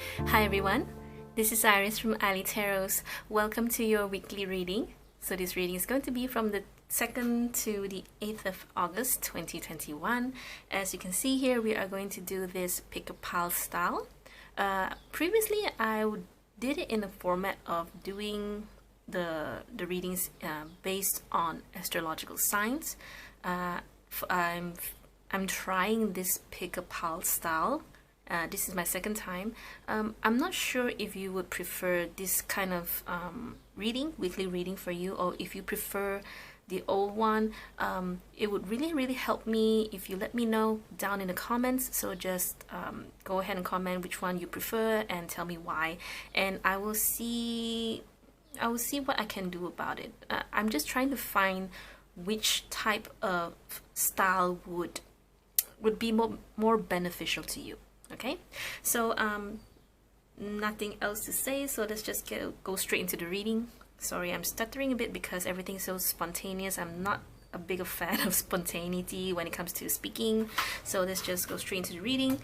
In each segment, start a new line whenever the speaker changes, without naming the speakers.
Hi everyone, this is Iris from ileetarots. Welcome to your weekly reading. So this reading is going to be from the 2nd to the 8th of August 2021. As you can see here, we are going to do this pick a pile style. Previously, did it in the format of doing the readings based on astrological signs. I'm trying this pick a pile style. This is my second time. I'm not sure if you would prefer this kind of weekly reading for you, or if you prefer the old one. It would really help me if you let me know down in the comments. So just go ahead and comment which one you prefer and tell me why, and I will see what I can do about it. I'm just trying to find which type of style would be more beneficial to you. Okay, so nothing else to say, so let's just go straight into the reading. Sorry, I'm stuttering a bit because everything's so spontaneous. I'm not a big fan of spontaneity when it comes to speaking, so let's just go straight into the reading.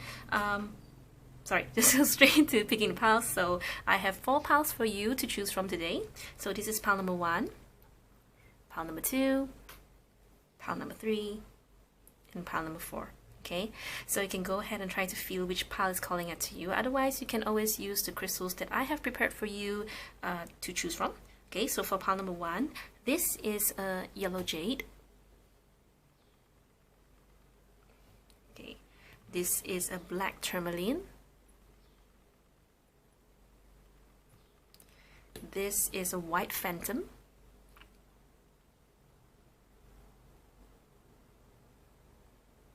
Sorry, just go straight into picking the piles. So I have 4 piles for you to choose from today. So this is pile number 1, pile number 2, pile number 3, and pile number 4. Okay, so you can go ahead and try to feel which pile is calling out to you. Otherwise, you can always use the crystals that I have prepared for you to choose from. Okay, so for pile number 1, this is a yellow jade. Okay, this is a black tourmaline. This is a white phantom.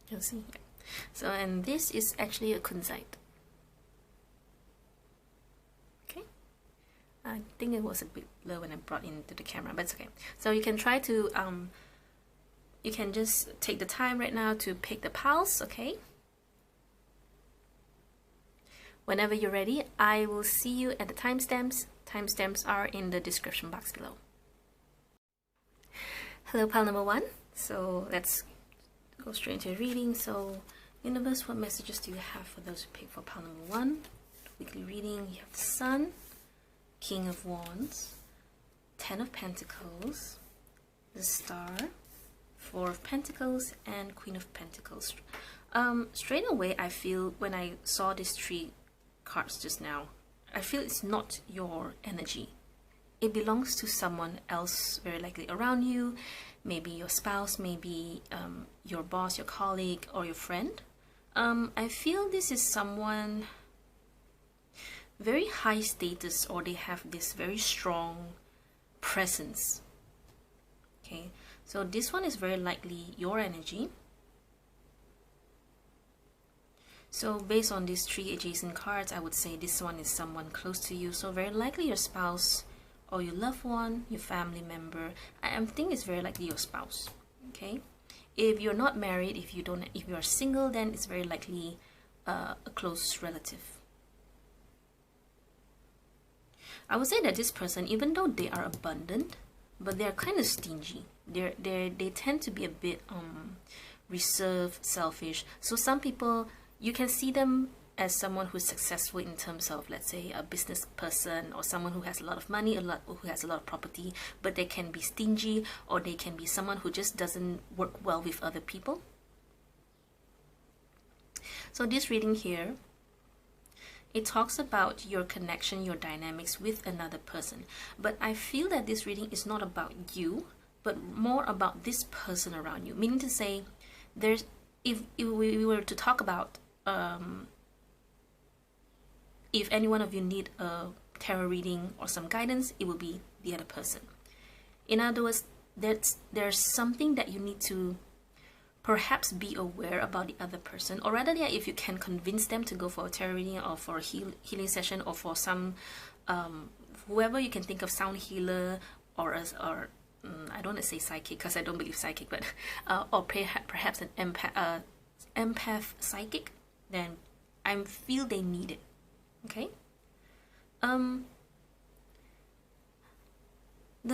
You'll see here. So, and this is actually a kunzite. Okay, I think it was a bit low when I brought into the camera, but it's okay. So you can try to you can just take the time right now to pick the piles. Okay, whenever you're ready, I will see you at the timestamps. Timestamps are in the description box below. Hello, pile number 1. So let's go straight into reading. So universe, what messages do you have for those who pick for pile number 1? Weekly reading. You have the Sun, King of Wands, 10 of Pentacles, the Star, 4 of Pentacles, and Queen of Pentacles. Straight away, I feel when I saw these 3 cards just now, I feel it's not your energy. It belongs to someone else, very likely around you. Maybe your spouse, maybe your boss, your colleague, or your friend. I feel this is someone very high status, or they have this very strong presence. Okay, so this one is very likely your energy. So based on these 3 adjacent cards, I would say this one is someone close to you. So very likely your spouse, or your loved one, your family member. I think it's very likely your spouse. Okay, if you're not married, if you are single, then it's very likely a close relative. I would say that this person, even though they are abundant, but they're kind of stingy. They tend to be a bit reserved, selfish. So some people, you can see them as someone who's successful in terms of, let's say, a business person, or someone who has a lot of money, who has a lot of property, but they can be stingy, or they can be someone who just doesn't work well with other people. So this reading here, it talks about your connection, your dynamics with another person. But I feel that this reading is not about you, but more about this person around you. Meaning to say, if we were to talk about if any one of you need a tarot reading or some guidance, it will be the other person. In other words, there's something that you need to perhaps be aware about the other person, or rather, if you can convince them to go for a tarot reading, or for a healing session, or for some whoever you can think of, sound healer, or I don't want to say psychic because I don't believe psychic, but or perhaps an empath psychic, then I feel they need it. Okay, the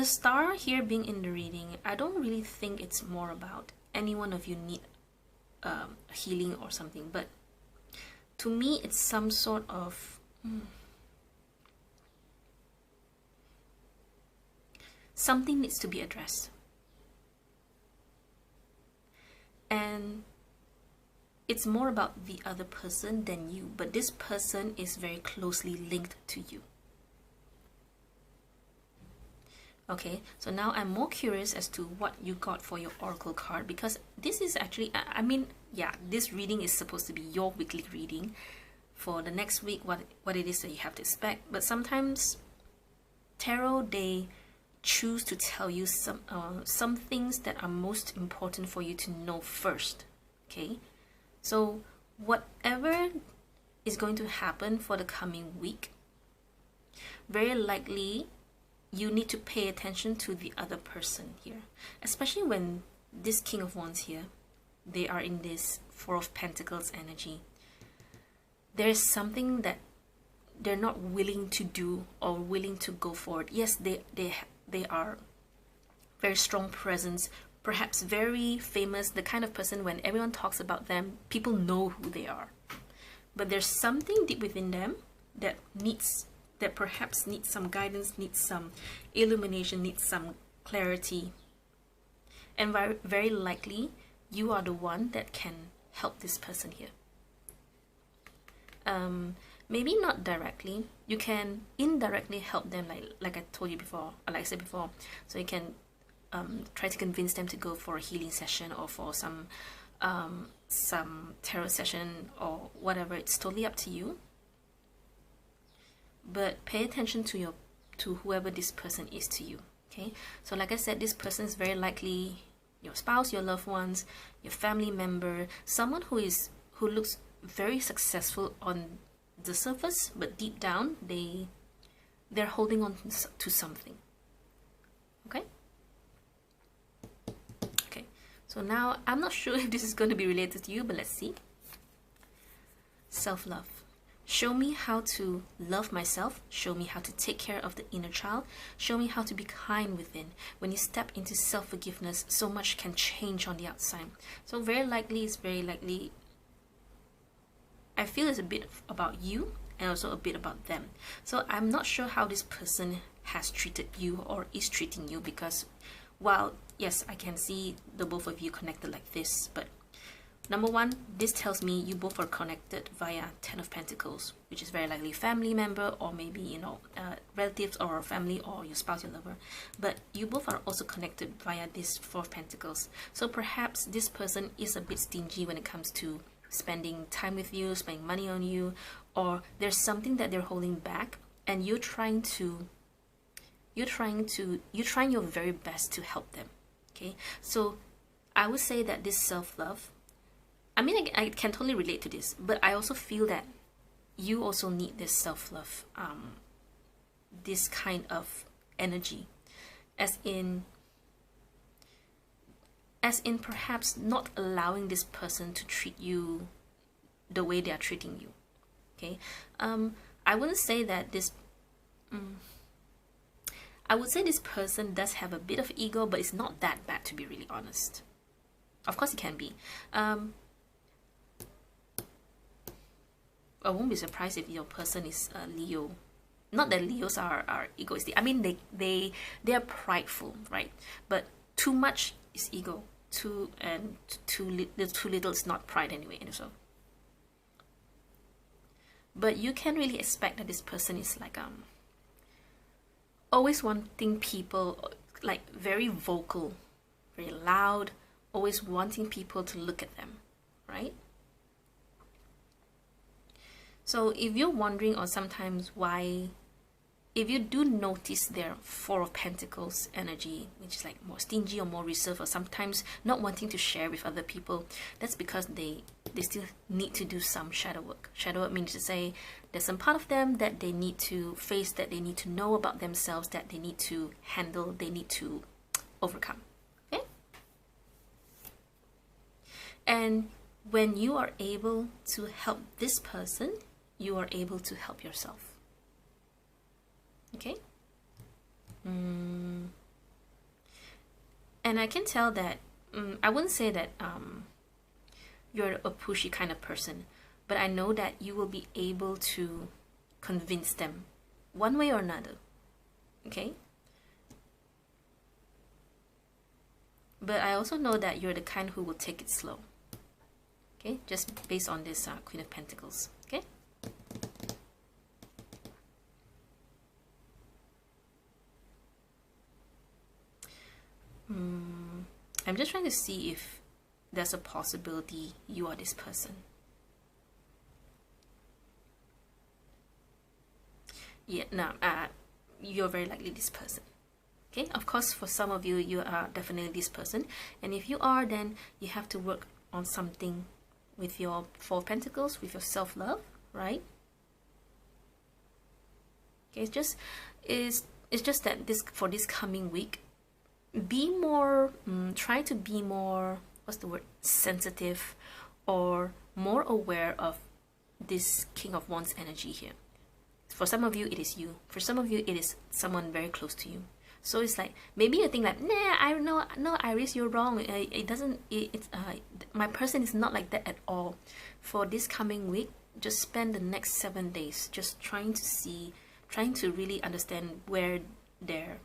Star here being in the reading, I don't really think it's more about any one of you need healing or something, but to me it's some sort of Something needs to be addressed. And it's more about the other person than you, but this person is very closely linked to you. Okay, so now I'm more curious as to what you got for your oracle card, because this is actually, I mean, yeah, this reading is supposed to be your weekly reading for the next week, what it is that you have to expect. But sometimes tarot, they choose to tell you some things that are most important for you to know first. Okay, so whatever is going to happen for the coming week, very likely you need to pay attention to the other person here, especially when this King of Wands here, they are in this Four of Pentacles energy. There's something that they're not willing to do or willing to go forward. Yes, they are very strong presence, perhaps very famous, the kind of person when everyone talks about them, people know who they are. But there's something deep within them that perhaps needs some guidance, needs some illumination, needs some clarity. And very likely, you are the one that can help this person here. Maybe not directly. You can indirectly help them, like I told you before, or like I said before. So you can try to convince them to go for a healing session or for some tarot session or whatever. It's totally up to you. But pay attention to whoever this person is to you. Okay, so like I said, this person is very likely your spouse, your loved ones, your family member, someone who looks very successful on the surface, but deep down they're holding on to something. Okay, so now I'm not sure if this is going to be related to you, but let's see. Self-love. Show me how to love myself. Show me how to take care of the inner child. Show me how to be kind within. When you step into self-forgiveness, so much can change on the outside. So very likely, I feel it's a bit about you and also a bit about them. So I'm not sure how this person has treated you or is treating you, because while, yes, I can see the both of you connected like this, but number one, this tells me you both are connected via Ten of Pentacles, which is very likely family member or maybe, you know, relatives or family or your spouse, your lover. But you both are also connected via this Four of Pentacles. So perhaps this person is a bit stingy when it comes to spending time with you, spending money on you, or there's something that they're holding back, and you're trying your very best to help them. Okay, so I would say that this self-love, I mean, I can totally relate to this, but I also feel that you also need this self-love, this kind of energy, as in perhaps not allowing this person to treat you the way they are treating you. Okay, I wouldn't say that this. I would say this person does have a bit of ego, but it's not that bad, to be really honest. Of course, it can be. I won't be surprised if your person is Leo. Not that Leos are egoistic. I mean, they are prideful, right? But too much is ego. Too little is not pride anyway. And so, but you can really expect that this person is like always wanting people, like very vocal, very loud, always wanting people to look at them, right? So if you're wondering, or sometimes why, if you do notice their Four of Pentacles energy, which is like more stingy or more reserved, or sometimes not wanting to share with other people, that's because they still need to do some shadow work. Shadow work means to say there's some part of them that they need to face, that they need to know about themselves, that they need to handle, they need to overcome. Okay? And when you are able to help this person, you are able to help yourself. Okay? And I can tell that, I wouldn't say that you're a pushy kind of person, but I know that you will be able to convince them one way or another, okay? But I also know that you're the kind who will take it slow, okay? Just based on this Queen of Pentacles, okay? I'm just trying to see if there's a possibility you are this person. Yeah, no, you're very likely this person. Okay, of course, for some of you, you are definitely this person. And if you are, then you have to work on something with your Four of Pentacles, with your self-love, right? Okay, it's just that for this coming week, be more, try to be more, what's the word, sensitive, or more aware of this King of Wands energy here. For some of you, it is you. For some of you, it is someone very close to you. So it's like, maybe you think like, nah, I know, no, Iris, you're wrong. My person is not like that at all. For this coming week, just spend the next 7 days just trying to really understand where their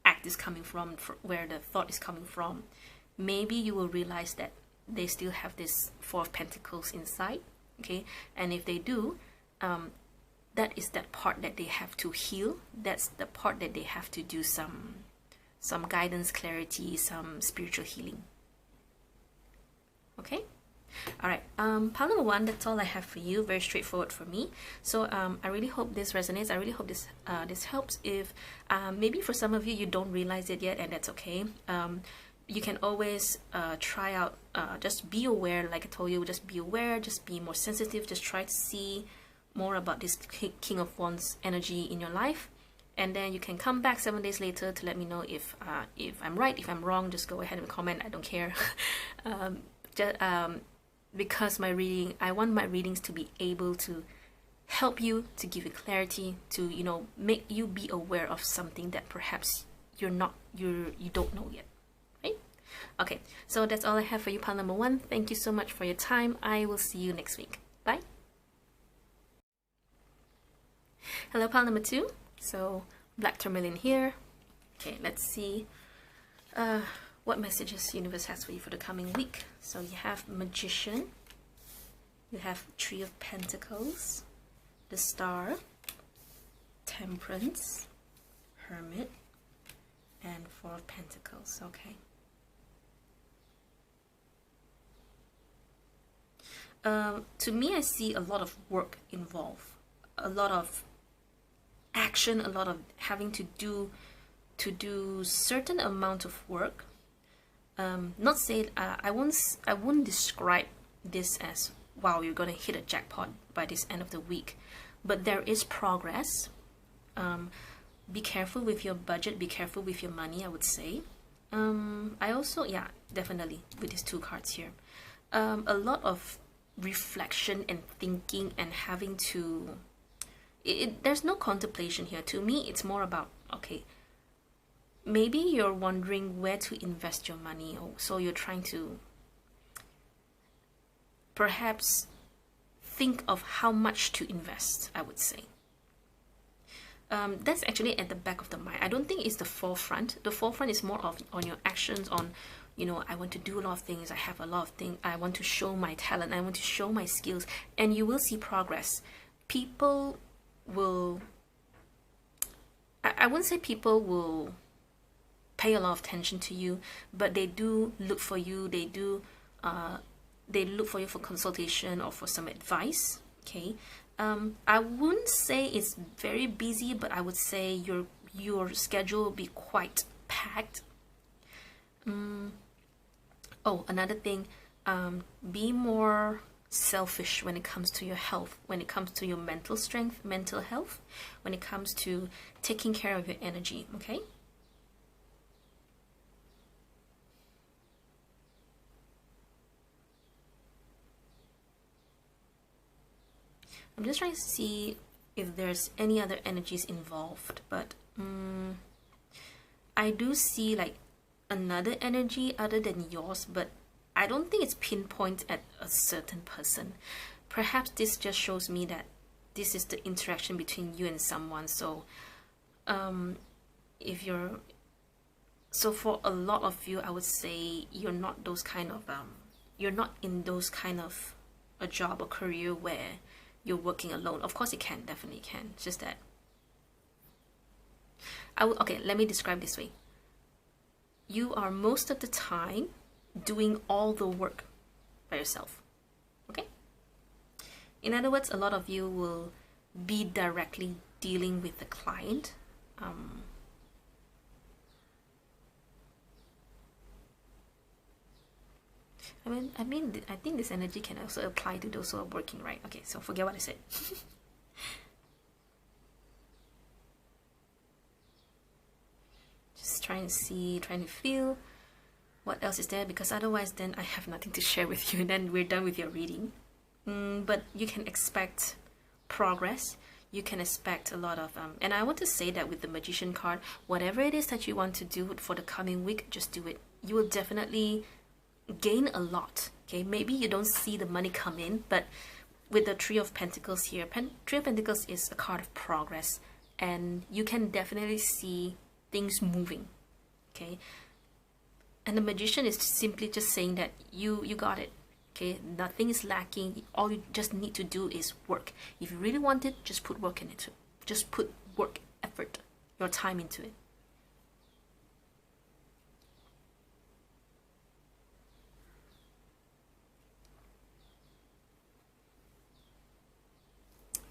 act is coming from, where the thought is coming from. Maybe you will realize that they still have this Four of Pentacles inside, okay? And if they do, that is that part that they have to heal. That's the part that they have to do some guidance, clarity, some spiritual healing. Okay? All right. Pile number 1, that's all I have for you. Very straightforward for me. So I really hope this resonates. I really hope this helps. If maybe for some of you, you don't realize it yet, and that's okay. You can always try out, just be aware, like I told you, just be aware, just be more sensitive, just try to see more about this King of Wands energy in your life, and then you can come back 7 days later to let me know if I'm right, if I'm wrong. Just go ahead and comment, I don't care. Because I want my readings to be able to help you, to give you clarity, to, you know, make you be aware of something that perhaps you don't know yet, right? Okay, so that's all I have for you, pile number 1. Thank you so much for your time. I will see you next week. Bye. Hello, pile number 2. So black tourmaline here. Okay, let's see what messages universe has for you for the coming week. So you have Magician, you have Three of Pentacles, the Star, Temperance, Hermit, and Four of Pentacles. Okay. To me, I see a lot of work involved, a lot of action, a lot of having to do certain amount of work. Not say I won't describe this as, wow, you're gonna hit a jackpot by this end of the week, but there is progress. Be careful with your budget, be careful with your money, I would say. I also, yeah, definitely with these 2 cards here, a lot of reflection and thinking and having to, there's no contemplation here. To me, it's more about, okay, maybe you're wondering where to invest your money, or so you're trying to perhaps think of how much to invest, I would say. That's actually at the back of the mind. I don't think it's the forefront. The forefront is more of on your actions, on, you know, I want to do a lot of things, I have a lot of things, I want to show my talent, I want to show my skills, and you will see progress. People will, I wouldn't say people will pay a lot of attention to you, but they do look for you. They look for you for consultation or for some advice. Okay, I wouldn't say it's very busy, but I would say your schedule will be quite packed. Oh, another thing, be more selfish when it comes to your health, when it comes to your mental strength, mental health, when it comes to taking care of your energy. Okay. I'm just trying to see if there's any other energies involved, but I do see like another energy other than yours, but I don't think it's pinpoint at a certain person. Perhaps this just shows me that this is the interaction between you and someone. So if you're, so for a lot of you, I would say you're not those kind of you're not in those kind of a job or career where you're working alone. Of course it can, definitely can. It's just that okay, let me describe this way. You are most of the time doing all the work by yourself. Okay? In other words, a lot of you will be directly dealing with the client. I think this energy can also apply to those who are working, right? Okay, so forget what I said. Just trying to feel what else is there, because otherwise then I have nothing to share with you and then we're done with your reading. But you can expect progress. You can expect a lot of and I want to say that with the Magician card, whatever it is that you want to do for the coming week, just do it. You will definitely gain a lot. Okay, maybe you don't see the money come in, but with the Three of Pentacles here, Three of Pentacles is a card of progress, and you can definitely see things moving. Okay, and the Magician is simply just saying that you got it. Okay, nothing is lacking. All you just need to do is work. If you really want it, just put work into it. Just put work, effort, your time into it.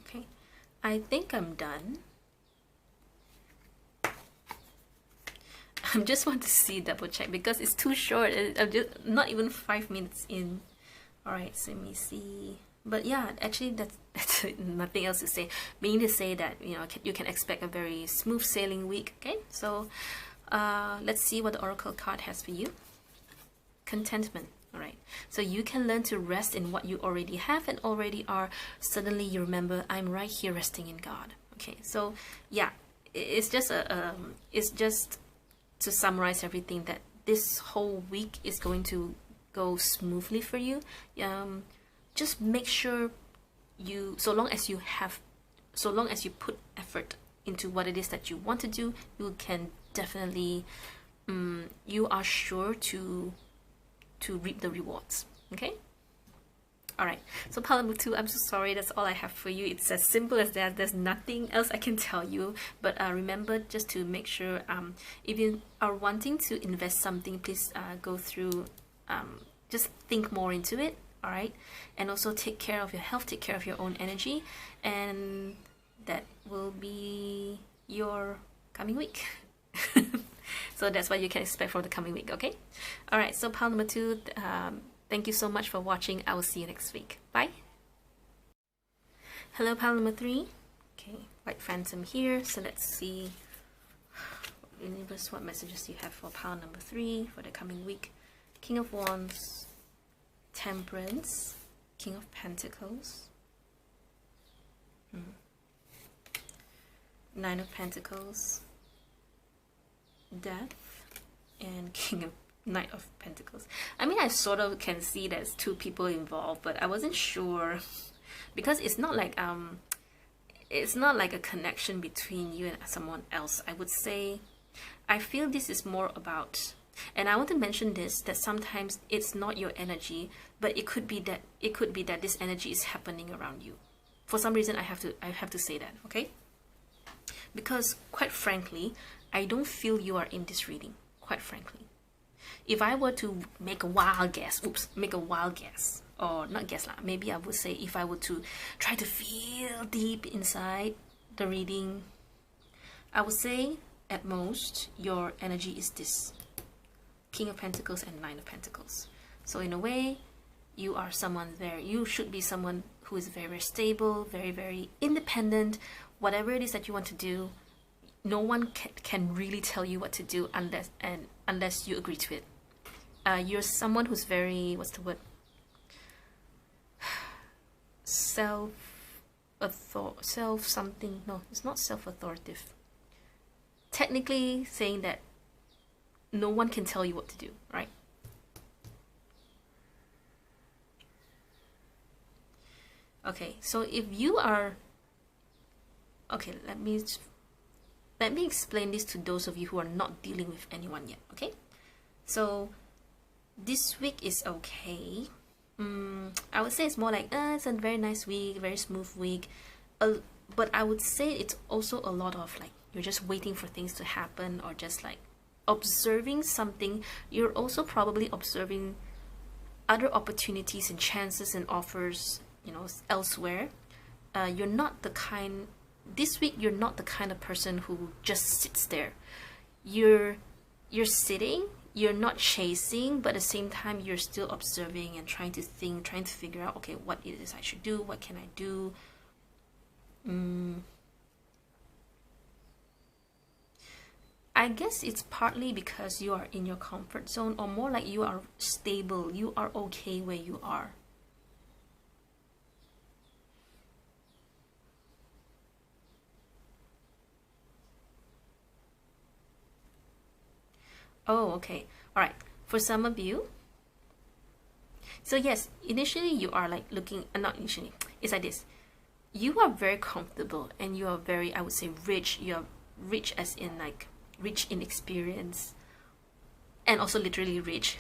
Okay, I think I'm done. I just want to see, double check, because it's too short. I'm just not even 5 minutes in. All right, so let me see. But yeah, actually that's nothing else to say. Meaning to say that, you know, you can expect a very smooth sailing week. Okay, so let's see what the Oracle card has for you. Contentment. All right, so you can learn to rest in what you already have and already are. Suddenly you remember, I'm right here resting in God. Okay, so yeah, it's just it's just to summarize everything, that this whole week is going to go smoothly for you. Just make sure you, so long as you put effort into what it is that you want to do, you can definitely you are sure to reap the rewards. Okay, all right, so pile number 2, I'm so sorry, that's all I have for you. It's as simple as that. There's nothing else I can tell you, but remember just to make sure if you are wanting to invest something, please go through, just think more into it. All right, and also take care of your health, take care of your own energy, and that will be your coming week. So that's what you can expect for the coming week. Okay, all right, so pile number 2, thank you so much for watching. I will see you next week. Bye. Hello, pile number 3. Okay, White Phantom here. So let's see, universe, what messages do you have for pile number 3 for the coming week? King of Wands, Temperance, King of Pentacles, Nine of Pentacles, Death, and Knight of Pentacles. I mean, I sort of can see there's 2 people involved, but I wasn't sure because it's not like a connection between you and someone else. I would say I feel this is more about, and I want to mention this, that sometimes it's not your energy, but it could be that this energy is happening around you. For some reason, I have to say that, okay? Because quite frankly, I don't feel you are in this reading, quite frankly. If I were to make a wild guess, or not guess lah, maybe I would say, if I were to try to feel deep inside the reading, I would say at most your energy is this King of Pentacles and Nine of Pentacles. So in a way, you are someone you should be someone who is very, very stable, very, very independent. Whatever it is that you want to do, no one can really tell you what to do unless you agree to it. You're someone who's very, what's the word? Self something. No, it's not self-authoritative. Technically saying that no one can tell you what to do, right? Okay, so if you are Okay, let me explain this to those of you who are not dealing with anyone yet. Okay, so this week is okay. I would say it's more like it's a very nice week, very smooth week. But I would say it's also a lot of like you're just waiting for things to happen, or just like observing something. You're also probably observing other opportunities and chances and offers, you know, elsewhere. You're not the kind This week you're not the kind of person who just sits there. You're sitting, you're not chasing, but at the same time you're still observing and trying to think, trying to figure out, okay, what it is I should do, what can I do. I guess it's partly because you are in your comfort zone, or more like you are stable, you are okay where you are. Oh, okay. All right. For some of you, so yes, initially you are like looking, not initially, it's like this. You are very comfortable and you are very, I would say, rich. You are rich as in like rich in experience, and also literally rich.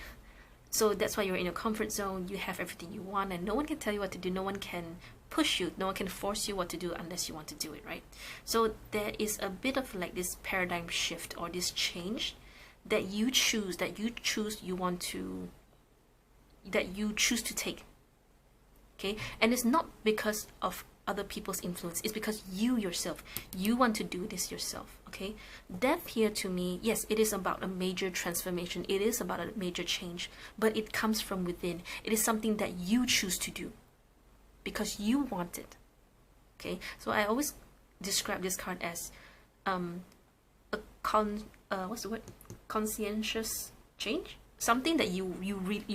So that's why you're in your comfort zone. You have everything you want, and no one can tell you what to do. No one can push you. No one can force you what to do unless you want to do it, right? So there is a bit of like this paradigm shift, or this change that you choose, that you choose to take. Okay, and it's not because of other people's influence, it's because you yourself, you want to do this yourself. Okay, death here to me, yes, it is about a major transformation, it is about a major change, but it comes from within. It is something that you choose to do because you want it. Okay, so I always describe this card as a what's the word, conscientious change, something that you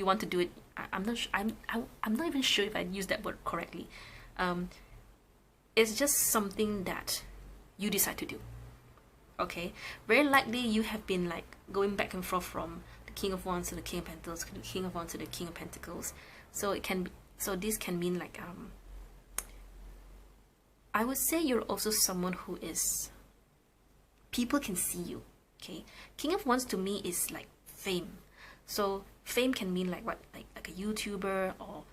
want to do it. I'm not even sure if I use that word correctly. It's just something that you decide to do. Okay, very likely you have been like going back and forth from the King of Wands to the King of Pentacles, to the King of Wands to the King of Pentacles. So it can be, so this can mean like I would say you're also someone who is, people can see you. Okay, King of Wands to me is like fame. So fame can mean like what, like a YouTuber, or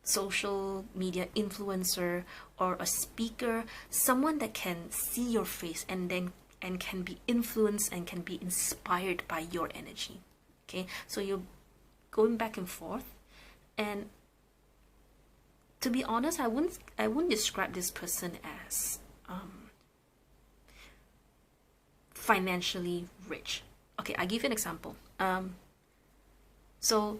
social media influencer, or a speaker, someone that can see your face and can be influenced and can be inspired by your energy. Okay, so you're going back and forth, and to be honest, I wouldn't describe this person as financially rich. Okay, I'll give you an example. So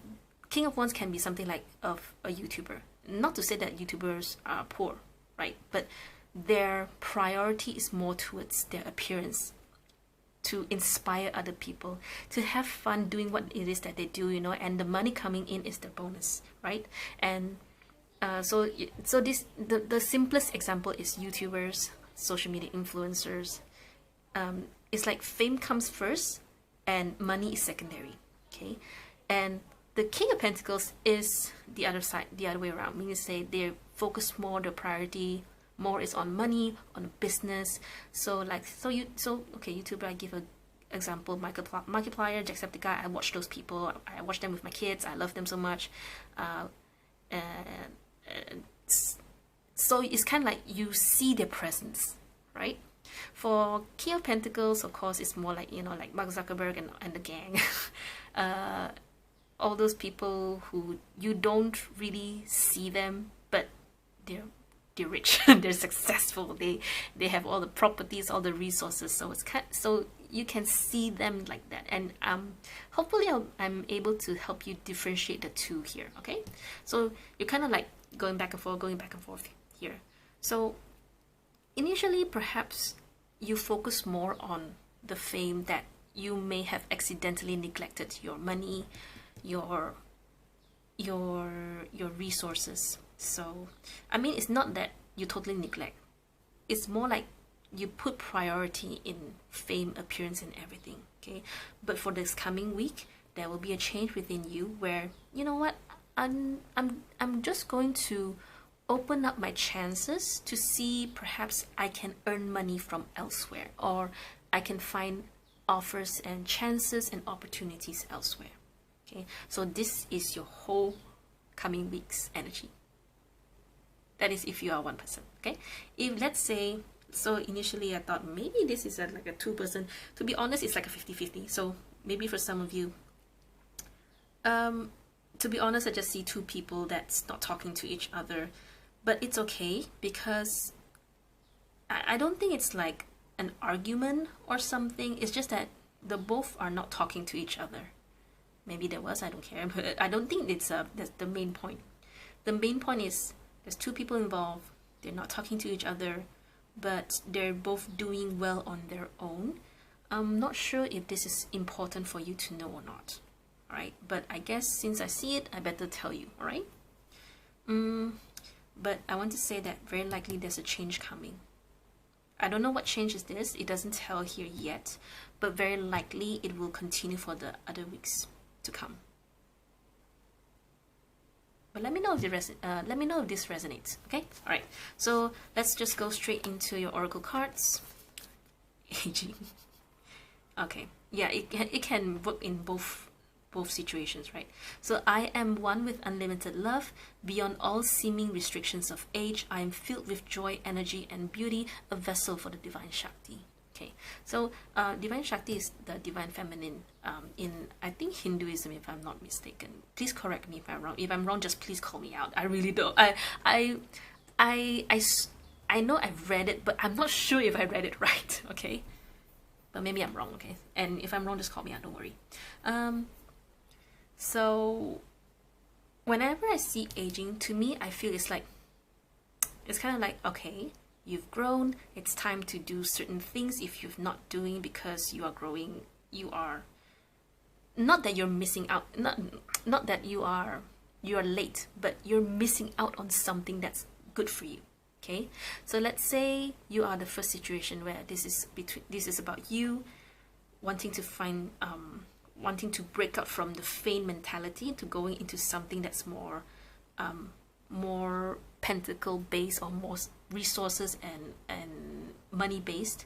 King of Wands can be something like of a YouTuber. Not to say that YouTubers are poor, right? But their priority is more towards their appearance, to inspire other people, to have fun doing what it is that they do, you know, and the money coming in is the bonus, right? And so the simplest example is YouTubers, social media influencers. It's like fame comes first and money is secondary. Okay, and the King of Pentacles is the other side, the other way around, meaning to say they focus more, the priority more is on money, on business. So like, okay, YouTuber, I give a example, Markiplier, Jacksepticeye. I watch those people, I watch them with my kids, I love them so much. So it's kind of like you see their presence, right? For King of Pentacles, of course, it's more like, you know, like Mark Zuckerberg and the gang. All those people who you don't really see them, but they're rich, they're successful, they have all the properties, all the resources. So it's so you can see them like that, and hopefully I'm able to help you differentiate the two here. Okay, so you're kind of like going back and forth here. So initially, perhaps you focus more on the fame, that you may have accidentally neglected your money, your resources. So I mean, it's not that you totally neglect, it's more like you put priority in fame, appearance, and everything. Okay, but for this coming week, there will be a change within you where, you know what, I'm just going to open up my chances to see perhaps I can earn money from elsewhere, or I can find offers and chances and opportunities elsewhere. Okay, so this is your whole coming week's energy. That is if you are one person. Okay, if let's say, so initially I thought maybe this is like a 2%. To be honest, it's like a 50-50. So maybe for some of you, to be honest, I just see two people that's not talking to each other, but it's okay, because I don't think it's like an argument or something. It's just that the both are not talking to each other. Maybe there was, I don't care, but I don't think that's the main point. The main point is there's two people involved, they're not talking to each other, but they're both doing well on their own. I'm not sure if this is important for you to know or not. Alright, but I guess since I see it, I better tell you, alright? But I want to say that very likely there's a change coming. I don't know what change is this, it doesn't tell here yet, but very likely it will continue for the other weeks to come. But let me know if this resonates, okay? Alright, so let's just go straight into your oracle cards. Aging. Okay, yeah, it can work in both situations, right? So I am one with unlimited love, beyond all seeming restrictions of age. I am filled with joy, energy, and beauty, a vessel for the divine Shakti. Okay, so divine Shakti is the divine feminine in, I think, Hinduism, if I'm not mistaken. Please correct me if I'm wrong. If I'm wrong, just please call me out. I really don't. I know I've read it, but I'm not sure if I read it right. Okay, but maybe I'm wrong. Okay, and if I'm wrong, just call me out. Don't worry. So whenever I see aging, to me, I feel it's kind of like, okay, you've grown, it's time to do certain things. If you're not doing because you are growing, you are, not that you're missing out, not that you are late, but you're missing out on something that's good for you. Okay, so let's say you are the first situation where this is about you wanting to find wanting to break out from the feign mentality to going into something that's more pentacle based, or more resources and money based.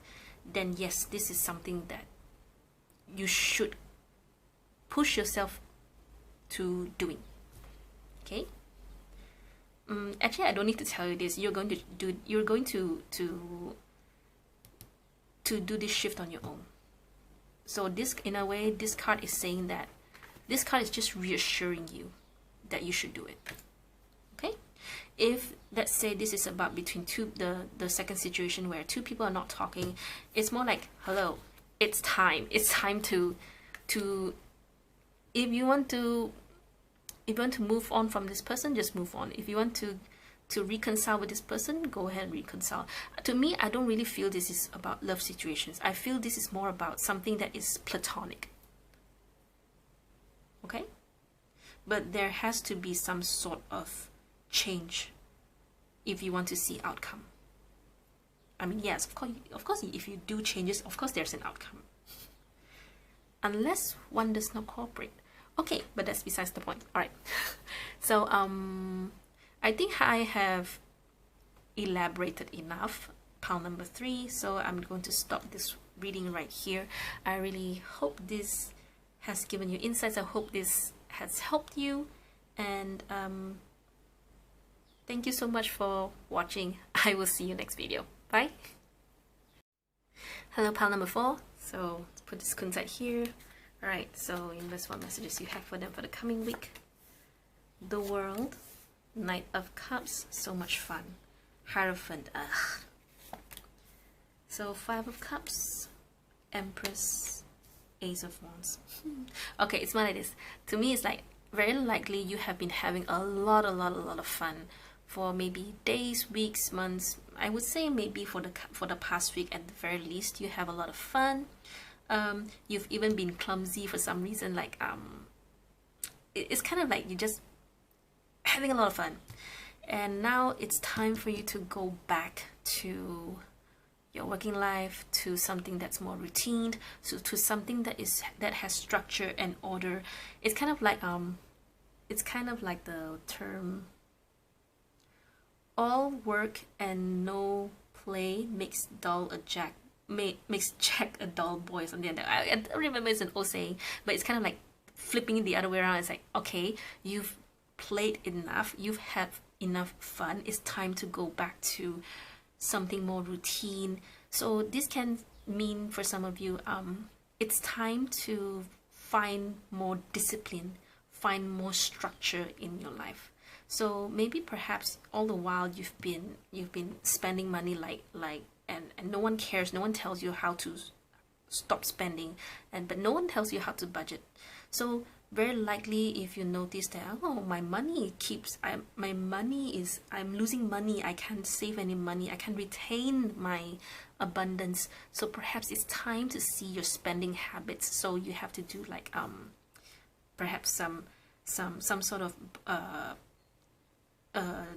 Then yes, this is something that you should push yourself to doing. Okay, actually I don't need to tell you this. You're going to do this shift on your own. So this, in a way, this card is saying that, this card is just reassuring you that you should do it. Okay, if let's say this is about between the second situation where two people are not talking, it's more like, hello, it's time to if you want to move on from this person, just move on. If you want to reconcile with this person, go ahead and reconcile. To me, I don't really feel this is about love situations. I feel this is more about something that is platonic. Okay, but there has to be some sort of change if you want to see outcome. I mean, yes, of course if you do changes, of course there's an outcome, unless one does not cooperate. Okay, but that's besides the point. All right. So I think I have elaborated enough. Pile number 3. So I'm going to stop this reading right here. I really hope this has given you insights. I hope this has helped you, and thank you so much for watching. I will see you next video. Bye. Hello, pile number 4. So let's put this kunzite here. Alright, so invest what messages you have for them for the coming week. The World, Knight of Cups, so much fun. Hierophant, ugh. So 5 of Cups, Empress, Ace of Wands. Okay, it's more like this. To me, it's like very likely you have been having a lot of fun for maybe days, weeks, months. I would say maybe for the past week at the very least, you have a lot of fun. You've even been clumsy for some reason, like it's kind of like you're just having a lot of fun, and now it's time for you to go back to your working life, to something that's more routine, to something that has structure and order. It's kind of like the term All work and no play makes makes Jack a dull boy, something like that. I don't remember, it's an old saying, but it's kind of like flipping the other way around. It's like, okay, you've played enough, you've had enough fun, it's time to go back to something more routine. So this can mean for some of you, it's time to find more discipline, find more structure in your life. So maybe perhaps all the while you've been spending money and no one cares, no one tells you how to stop spending, but no one tells you how to budget. So very likely, if you notice that, oh, I'm losing money, I can't save any money, I can't retain my abundance. So perhaps it's time to see your spending habits. So you have to do like perhaps some sort of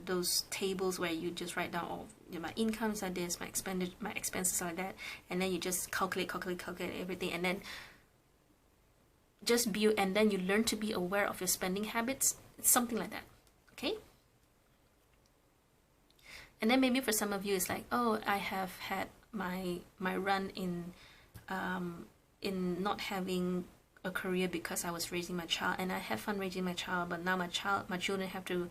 those tables where you just write down, oh, my income is like this, my expenses are like that, and then you just calculate everything, and then and then you learn to be aware of your spending habits. It's something like that, okay? And then maybe for some of you it's like, oh, I have had my run in not having a career because I was raising my child, and I have fun raising my child, but now my children have to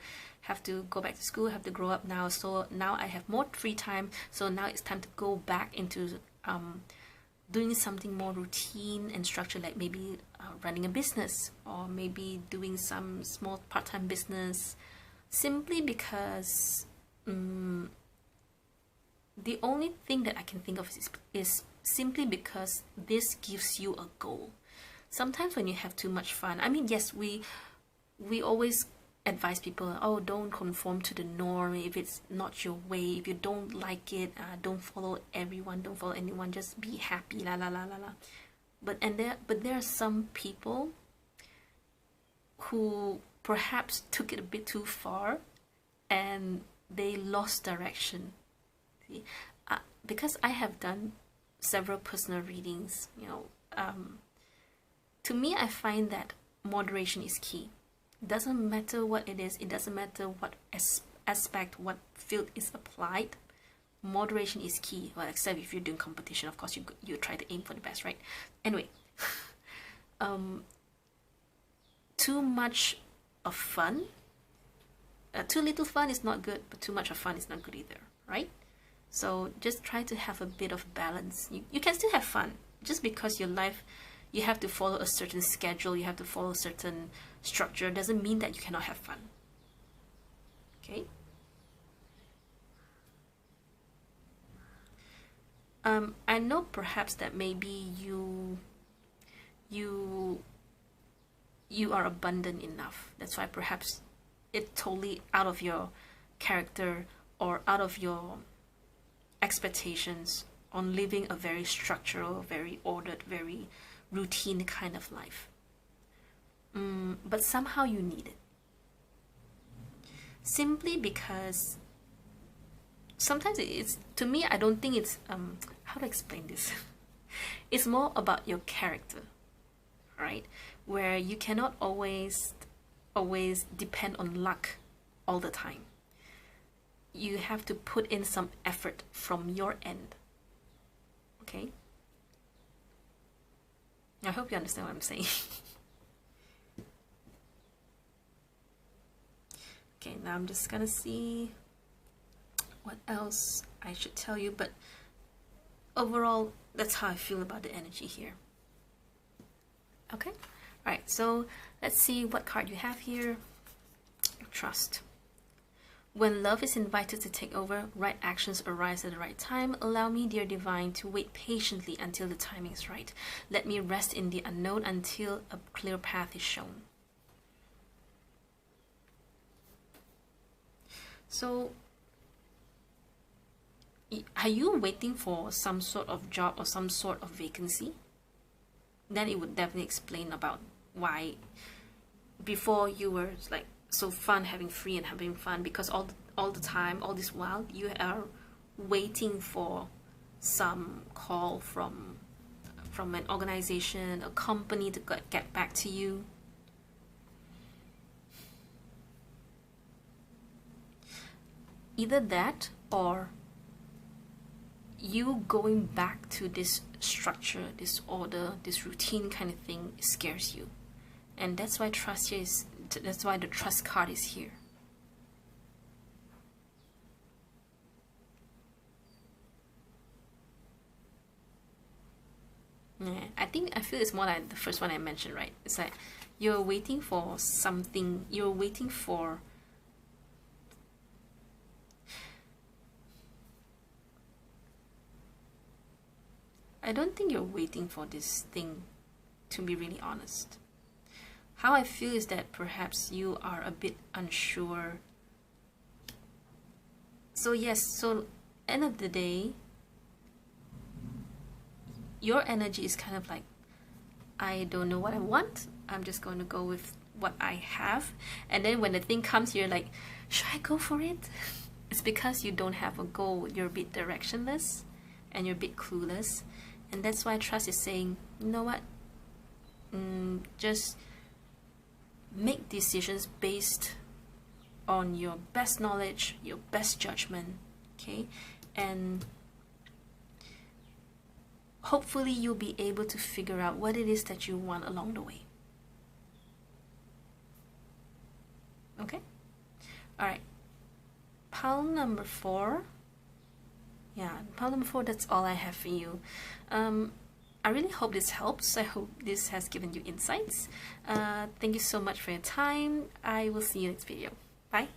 go back to school, have to grow up now, so now I have more free time, so now it's time to go back into doing something more routine and structured, like maybe running a business, or maybe doing some small part-time business, simply because the only thing that I can think of is simply because this gives you a goal. Sometimes when you have too much fun, I mean, yes, we always advise people, oh, don't conform to the norm. If it's not your way, if you don't like it, don't follow everyone, don't follow anyone, just be happy, la la la la la. But there are some people who perhaps took it a bit too far and they lost direction. See? Because I have done several personal readings, you know, to me, I find that moderation is key. It doesn't matter what it is, it doesn't matter what aspect, what field is applied. Moderation is key. Well, except if you're doing competition, of course, you try to aim for the best, right? Anyway, too much of fun, too little fun is not good, but too much of fun is not good either, right? So just try to have a bit of balance. You can still have fun, just because your life, you have to follow a certain schedule, you have to follow a certain structure, doesn't mean that you cannot have fun. Okay? I know perhaps that maybe you are abundant enough. That's why perhaps it's totally out of your character or out of your expectations on living a very structural, very ordered, very routine kind of life. But somehow you need it. Simply because sometimes it's, to me, I don't think it's, how to explain this? It's more about your character, right? Where you cannot always depend on luck all the time. You have to put in some effort from your end, okay? I hope you understand what I'm saying. Okay, now I'm just gonna see what else I should tell you, but overall, that's how I feel about the energy here. Okay, all right, so let's see what card you have here. Trust. When love is invited to take over, right actions arise at the right time. Allow me, dear divine, to wait patiently until the timing is right. Let me rest in the unknown until a clear path is shown. So, are you waiting for some sort of job or some sort of vacancy? Then it would definitely explain about why before you were like so fun, having free and having fun, because all the time, all this while, you are waiting for some call from an organization, a company to get back to you. either that or you going back to this structure, this order, this routine kind of thing scares you. And that's why trust here is, that's why the trust card is here. Yeah, I feel it's more like the first one I mentioned, right? It's like you're waiting for something, you're waiting for I don't think you're waiting for this thing, to be really honest. How I feel is that perhaps you are a bit unsure. So yes, so end of the day, your energy is kind of like, I don't know what I want, I'm just going to go with what I have. And then when the thing comes, you're like, should I go for it? It's because you don't have a goal, you're a bit directionless and you're a bit clueless. And that's why trust is saying, you know what, just make decisions based on your best knowledge, your best judgment, okay? And hopefully you'll be able to figure out what it is that you want along the way. Okay? Alright. Pile number 4. Yeah, pile number 4, that's all I have for you. I really hope this helps. I hope this has given you insights. Thank you so much for your time. I will see you next video. Bye.